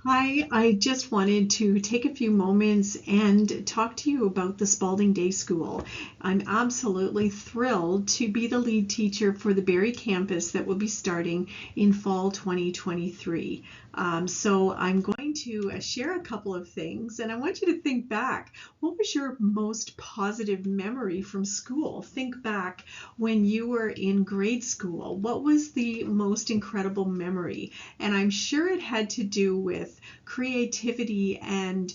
Hi, I just wanted to take a few moments and talk to you about the Spaulding Day School. I'm absolutely thrilled to be the lead teacher for the Barrie campus that will be starting in fall 2023. So I'm going to share a couple of things, and I want you to think back. What was your most positive memory from school? Think back when you were in grade school. What was the most incredible memory? And I'm sure it had to do with creativity and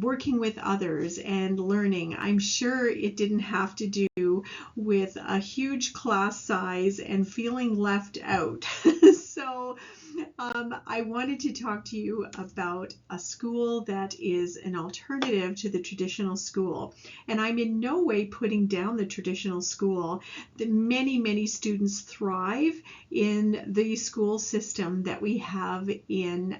working with others and learning. I'm sure it didn't have to do with a huge class size and feeling left out. So I wanted to talk to you about a school that is an alternative to the traditional school. And I'm in no way putting down the traditional school. Many students thrive in the school system that we have in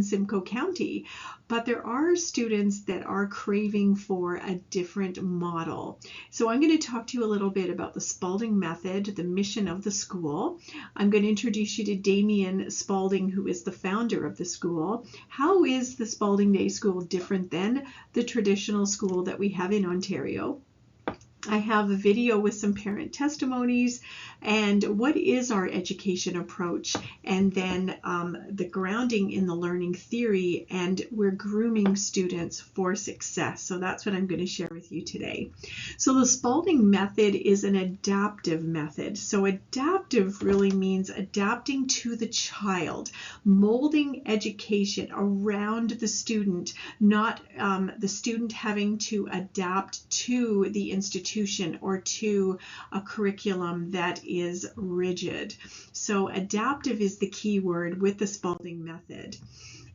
Simcoe County, but there are students that are craving for a different model. So I'm going to talk to you a little bit about the Spaulding method, the mission of the school. I'm going to introduce you to Damien Spaulding, who is the founder of the school. How is the Spaulding Day School different than the traditional school that we have in Ontario? I have a video with some parent testimonies and what is our education approach, and then the grounding in the learning theory, and we're grooming students for success. So that's what I'm going to share with you today. So the Spaulding method is an adaptive method. So adaptive really means adapting to the child, molding education around the student, not the student having to adapt to the institution or to a curriculum that is rigid. So adaptive is the key word with the Spaulding method.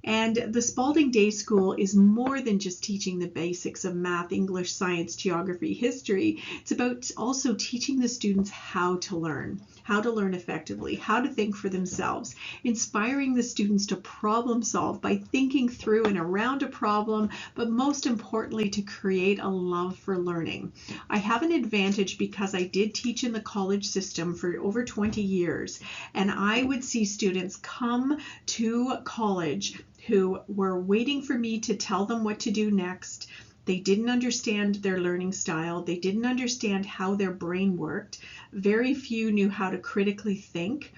And the Spaulding Day School is more than just teaching the basics of math, English, science, geography, history. It's about also teaching the students how to learn effectively, how to think for themselves, inspiring the students to problem solve by thinking through and around a problem, but most importantly, to create a love for learning. I have an advantage because I did teach in the college system for over 20 years, and I would see students come to college who were waiting for me to tell them what to do next. They didn't understand their learning style. They didn't understand how their brain worked. Very few knew how to critically think.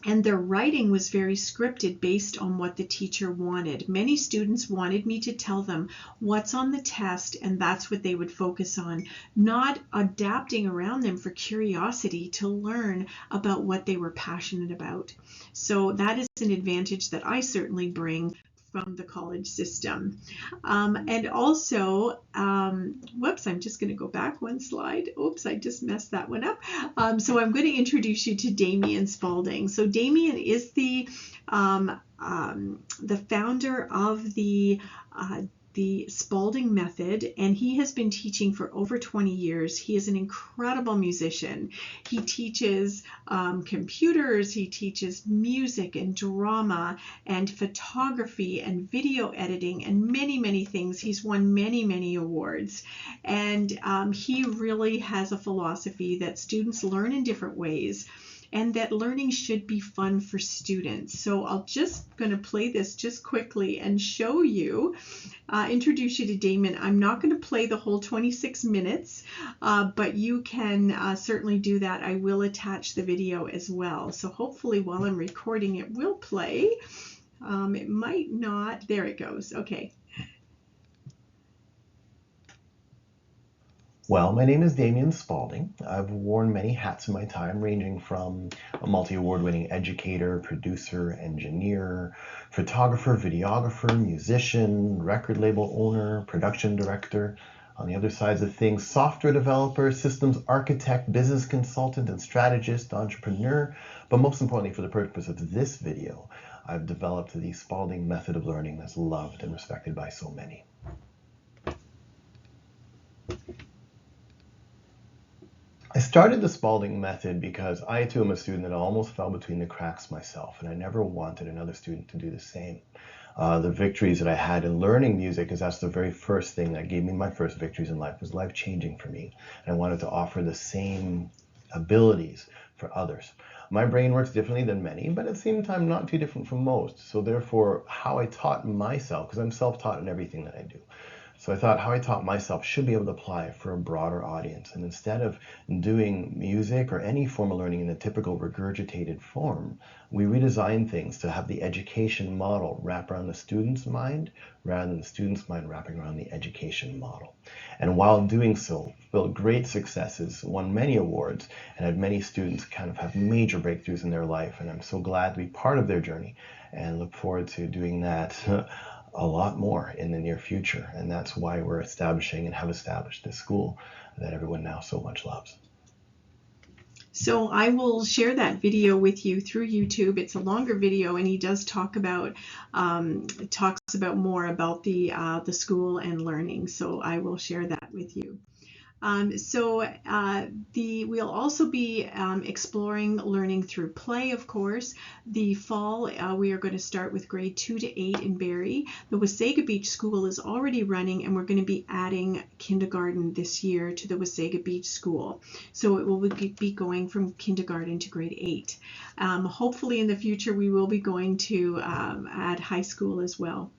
And their writing was very scripted based on what the teacher wanted. Many students wanted me to tell them what's on the test, and that's what they would focus on, not adapting around them for curiosity to learn about what they were passionate about. So that is an advantage that I certainly bring from the college system. And also, whoops, I'm just going to go back one slide. Oops, I just messed that one up. So I'm going to introduce you to Damien Spaulding. So Damien is the founder of the Spaulding method, and he has been teaching for over 20 years. He is an incredible musician. He teaches computers, he teaches music and drama and photography and video editing and many things. He's won many awards, and he really has a philosophy that students learn in different ways, and that learning should be fun for students. So I'll just going to play this just quickly and show you, introduce you to Damien. I'm not going to play the whole 26 minutes, but you can certainly do that. I will attach the video as well. So hopefully while I'm recording it will play. It might not. There it goes. Okay. Well, my name is Damien Spaulding. I've worn many hats in my time, ranging from a multi-award-winning educator, producer, engineer, photographer, videographer, musician, record label owner, production director. On the other sides of things, software developer, systems architect, business consultant, and strategist, entrepreneur. But most importantly, for the purpose of this video, I've developed the Spaulding method of learning that's loved and respected by so many. I started the Spaulding method because I too am a student that almost fell between the cracks myself, and I never wanted another student to do the same. The victories that I had in learning music, because that's the very first thing that gave me my first victories in life, was life-changing for me. And I wanted to offer the same abilities for others. My brain works differently than many, but at the same time, not too different from most. So therefore, how I taught myself, because I'm self-taught in everything that I do. So I thought how I taught myself should be able to apply for a broader audience. And instead of doing music or any form of learning in a typical regurgitated form, we redesigned things to have the education model wrap around the student's mind rather than the student's mind wrapping around the education model. And while doing so, built great successes, won many awards, and had many students kind of have major breakthroughs in their life. And I'm so glad to be part of their journey and look forward to doing that a lot more in the near future. And that's why we're establishing and have established this school that everyone now so much loves. So I will share that video with you through YouTube. It's a longer video, and he does talks about more about the school and learning. So I will share that with you. We'll also be exploring learning through play, of course. The fall, we are going to start with grade 2 to 8 in Barrie. The Wasaga Beach School is already running, and we're going to be adding kindergarten this year to the Wasaga Beach School. So it will be going from kindergarten to grade 8. Hopefully in the future, we will be going to add high school as well.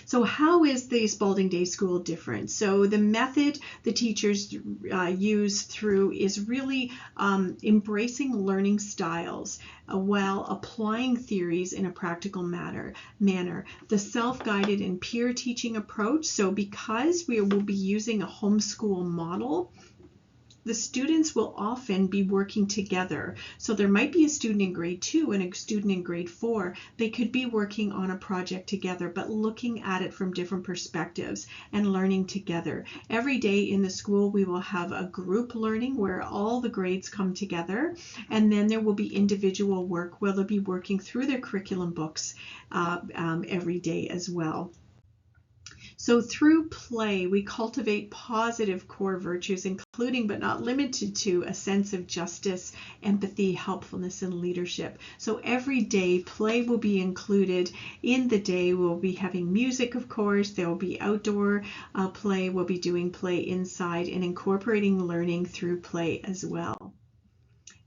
So how is the Spaulding Day School different? So the method the teachers use through is really embracing learning styles while applying theories in a practical manner. The self-guided and peer teaching approach. So because we will be using a homeschool model, the students will often be working together. So there might be a student in grade 2 and a student in grade 4. They could be working on a project together, but looking at it from different perspectives and learning together. Every day in the school, we will have a group learning where all the grades come together, and then there will be individual work where they'll be working through their curriculum books every day as well. So through play, we cultivate positive core virtues, including but not limited to a sense of justice, empathy, helpfulness, and leadership. So every day, play will be included in the day. We'll be having music, of course. There will be outdoor play. We'll be doing play inside and incorporating learning through play as well.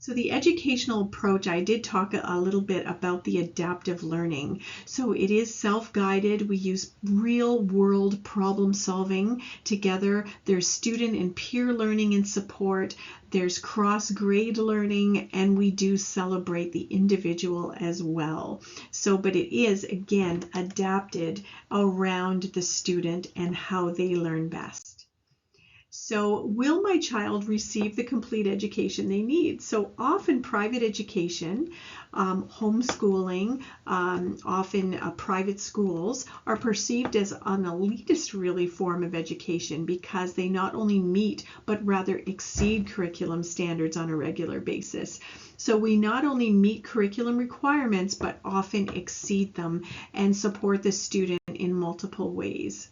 So the educational approach, I did talk a little bit about the adaptive learning. So it is self-guided. We use real world problem solving together. There's student and peer learning and support. There's cross-grade learning, and we do celebrate the individual as well. So, but it is, again, adapted around the student and how they learn best. So will my child receive the complete education they need? So often private education, homeschooling, often private schools are perceived as an elitist really form of education because they not only meet but rather exceed curriculum standards on a regular basis. So we not only meet curriculum requirements but often exceed them and support the student in multiple ways.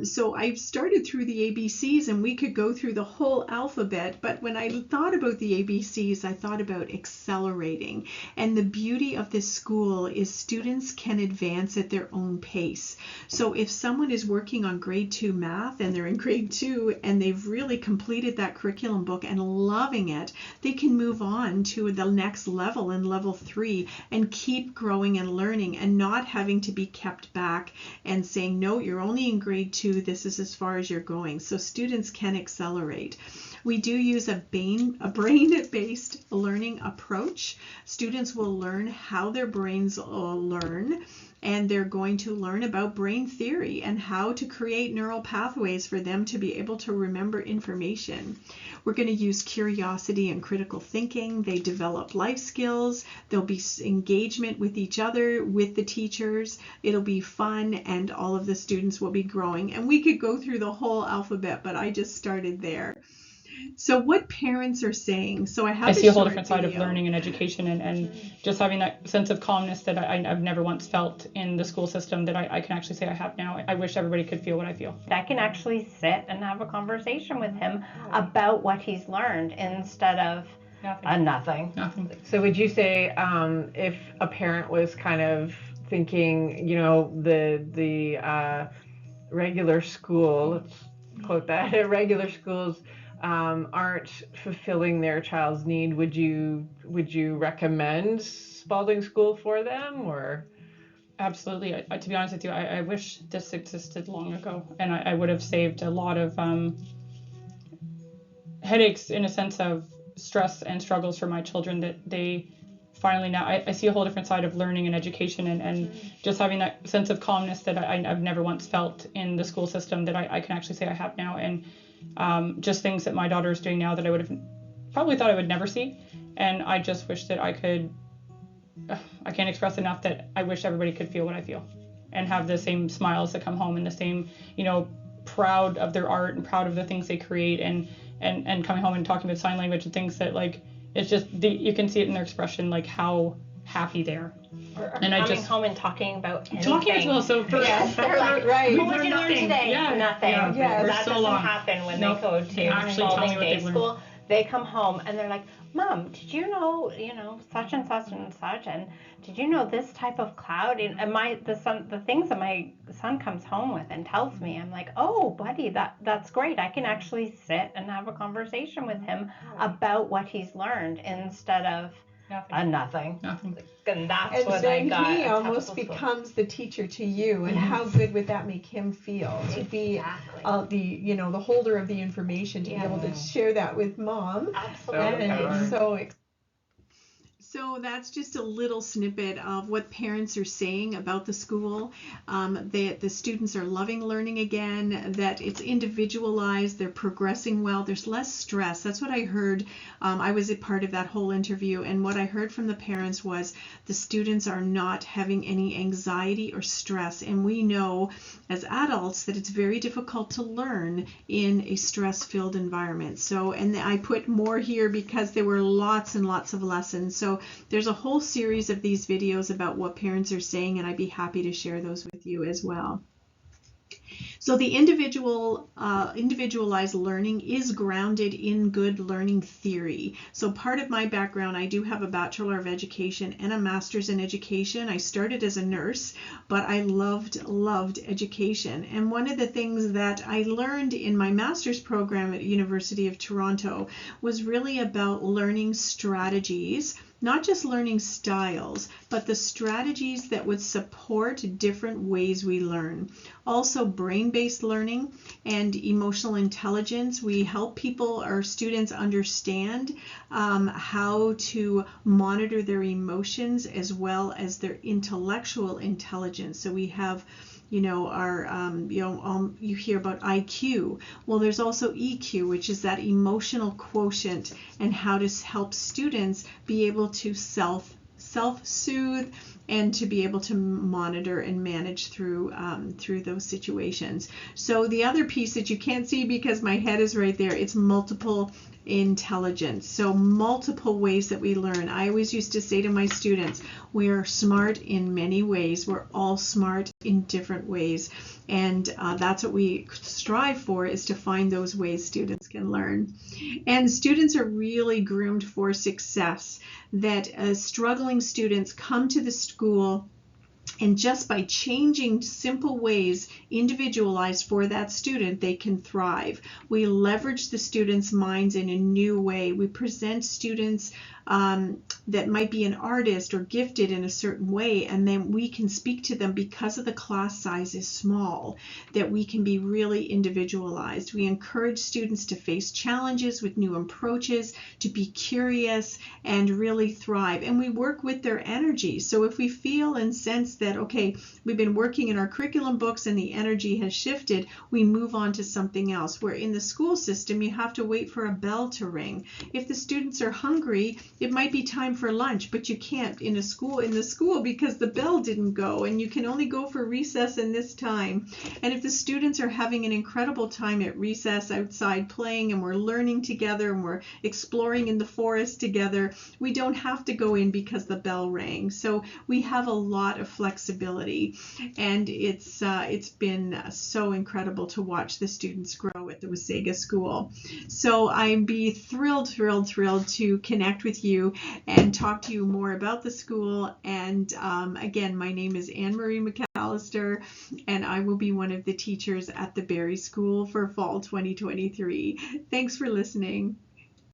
So I've started through the ABCs, and we could go through the whole alphabet, but when I thought about the ABCs, I thought about accelerating. And the beauty of this school is students can advance at their own pace. So if someone is working on grade 2 math and they're in grade 2 and they've really completed that curriculum book and loving it, they can move on to the next level in level 3 and keep growing and learning and not having to be kept back and saying, no, you're only in grade 2, this is as far as you're going. So students can accelerate. We do use a brain-based learning approach. Students will learn how their brains learn, and they're going to learn about brain theory and how to create neural pathways for them to be able to remember information. We're going to use curiosity and critical thinking. They develop life skills. There'll be engagement with each other, with the teachers. It'll be fun, and all of the students will be growing. And we could go through the whole alphabet, but I just started there. So what parents are saying, so I see a whole different side of learning and education, and just having that sense of calmness that I've never once felt in the school system that I can actually say I have now. I wish everybody could feel what I feel. I can actually sit and have a conversation with him about what he's learned instead of nothing. So would you say if a parent was kind of thinking, you know, the regular school, let's quote that, regular schools aren't fulfilling their child's need, would you recommend Spaulding School for them, or? Absolutely. To be honest with you, I wish this existed long ago, and I would have saved a lot of headaches, in a sense of stress and struggles for my children, that they finally now I see a whole different side of learning and education, and just having that sense of calmness that I've never once felt in the school system that I can actually say I have now, and just things that my daughter is doing now that I would have probably thought I would never see. And I just wish that I can't express enough that I wish everybody could feel what I feel and have the same smiles that come home, and the same, proud of their art and proud of the things they create, and coming home and talking about sign language and things that, like, it's just you can see it in their expression, like how happy they are. Or and coming home and talking about anything. Talking as well. So for yes, they're like, right. What did you learn today? Yeah. Nothing. Yeah. That so doesn't long. happen when Nope. they go to Actually Spaulding Day what School. They come home and they're like, Mom, did you know, such and such and such, and did you know this type of cloud? And the things that my son comes home with and tells me, I'm like, oh, buddy, that's great. I can actually sit and have a conversation with him about what he's learned instead of nothing. And that's what I got. And then he almost becomes the teacher to you, and how good would that make him feel to be the holder of the information, to be able to share that with Mom. Absolutely. And it's so exciting. So that's just a little snippet of what parents are saying about the school. That the students are loving learning again, that it's individualized, they're progressing well, there's less stress. That's what I heard. I was a part of that whole interview, and what I heard from the parents was the students are not having any anxiety or stress. And we know as adults that it's very difficult to learn in a stress-filled environment. So, and I put more here because there were lots and lots of lessons. So there's a whole series of these videos about what parents are saying, and I'd be happy to share those with you as well. So the individualized learning is grounded in good learning theory. So part of my background, I do have a Bachelor of Education and a Master's in Education. I started as a nurse, but I loved education. And one of the things that I learned in my master's program at University of Toronto was really about learning strategies, not just learning styles, but the strategies that would support different ways we learn. Also, brain-based learning and emotional intelligence. We help people, our students, understand how to monitor their emotions as well as their intellectual intelligence. So we have you hear about IQ. Well, there's also EQ, which is that emotional quotient, and how to help students be able to self-soothe and to be able to monitor and manage through those situations. So the other piece that you can't see because my head is right there, it's multiple intelligence. So multiple ways that we learn. I always used to say to my students, we are smart in many ways. We're all smart in different ways. And that's what we strive for, is to find those ways students can learn. And students are really groomed for success. That struggling students come to the school, and just by changing simple ways individualized for that student, they can thrive. We leverage the students' minds in a new way. We present students that might be an artist or gifted in a certain way, and then we can speak to them because of the class size is small, that we can be really individualized. We encourage students to face challenges with new approaches, to be curious and really thrive. And we work with their energy. So if we feel and sense that, okay, we've been working in our curriculum books and the energy has shifted, we move on to something else. Where in the school system, you have to wait for a bell to ring. If the students are hungry, it might be time for lunch, but you can't in the school because the bell didn't go, and you can only go for recess in this time. And if the students are having an incredible time at recess outside playing, and we're learning together, and we're exploring in the forest together, we don't have to go in because the bell rang. So we have a lot of flexibility, and it's been so incredible to watch the students grow at the Wasaga School. So I'd be thrilled to connect with you and talk to you more about the school. And again, my name is Anne Marie McKellar. McAllister, and I will be one of the teachers at the Berry School for fall 2023. Thanks for listening.